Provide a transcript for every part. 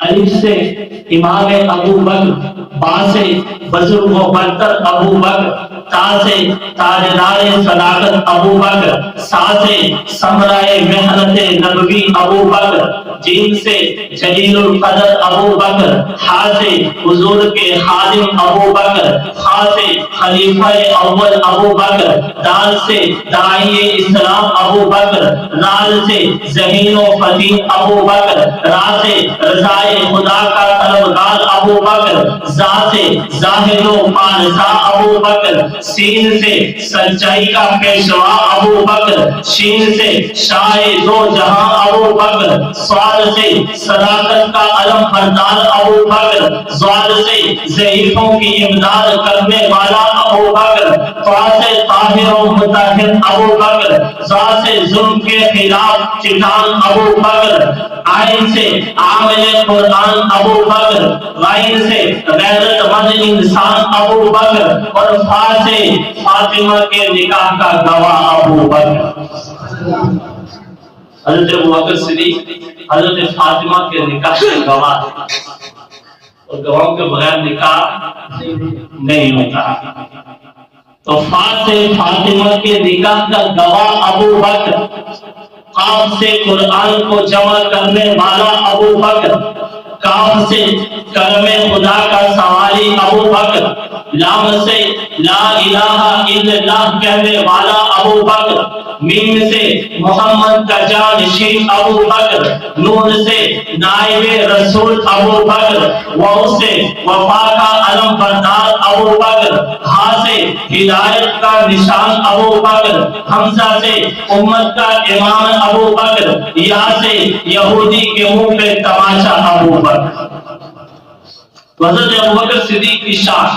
الف سے امام ابو بکر، با سے بزرگ و برتر ابو بکر، تا سے تاجدار صداقت ابو بکر، سا سے ثمرۂ محنت نبوی ابو بکر، جیم سے جلیل القدر ابو بکر، ہا سے حضور کے خادم ابو بکر، خا سے خلیفہ اول ابو بکر، دال سے داعی اسلام ابو بکر، رال سے ذہین و فتیح ابو بکر، را سے رضائے خدا کا طلبگار ابو بکر، زا سے زاہد و پارسا ابو بکر، سین سے سچائی کا پیشوا ابو بکر، شین سے شاہ دو جہاں ابو بکر، سوال سے صداقت کا علم بردار ابو بکر، زوال سے ضعیفوں کی امداد کرنے والا ابو بکر، طا سے طاہر و مطہر ابو بکر، زا سے ظلم کے خلاف چٹان ابو بکر، آئین سے عامل قرآن ابو بکر، غائن سے غیرت مند انسان ابو بکر، اور فا سے فاطمہ کے نکاح کا گواہ ابو بکر۔ حضرت ابو بکر صدیق حضرت فاطمہ کے نکاح کے گواہ، اور گواہوں کے بغیر نکاح نہیں ہوتا۔ تو فا سے فاطمہ کے نکاح کا گواہ ابو بکر، قاف سے قرآن کو جمع کرنے والا ابو بکر، کاف سے کرم خدا کا سوالی ابو بکر، لام سے لا الہ الا اللہ کہنے والا ابو بکر، میم سے محمد کا جانشین ابو بکر، نون سے نائب رسول ابو بکر، واو سے وفا کا علم بردار ابو بکر، ہا سے ہدایت کا نشان ابو بکر، حمزہ سے امت کا امام ابو بکر، یا سے یہودی کے منہ پہ تماشا ابو بکر۔ حضرت ابو بکر صدیق کی شان،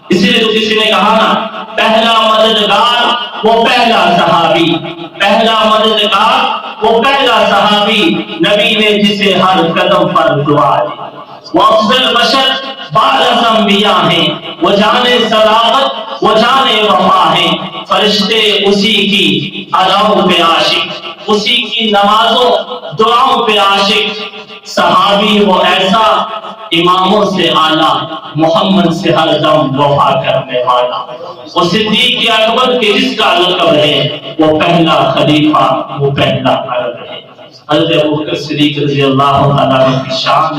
اسی لیے تو کسی نے کہا نا، پہلا مددگار وہ پہلا صحابی، پہلا مددگار وہ پہلا صحابی، نبی نے جسے ہر قدم پر دعا دی۔ وہ افضل بشر بعد از انبیاء ہیں، وہ جانے صداقت وہ جانے وفا ہیں، فرشتے اسی کی اداؤں پہ عاشق، اسی کی نمازوں دعاؤں پہ عاشق، صحابی وہ ایسا اماموں سے اعلیٰ، محمد سے ہر دم وفا کرنے والا، وہ صدیق اکبر کے جس کا لقب ہے، وہ پہلا خلیفہ، وہ پہلا عرب ہے۔ حضرت ابو بکر صدیق رضی اللہ تعالیٰ عنہ کی شان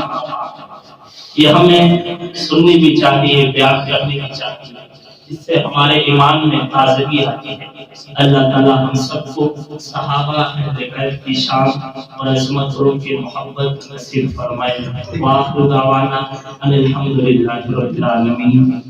یہ ہمیں سننی بھی چاہیے، بیان کرنی بھی چاہیے، جس سے ہمارے ایمان میں تازگی آتی ہے۔ اللہ تعالیٰ ہم سب کو صحابہ اہل بیت کی شان اور عظمت کی محبت نصیب فرمائے۔ وآخر دعوانا ان الحمد للہ رب العالمین۔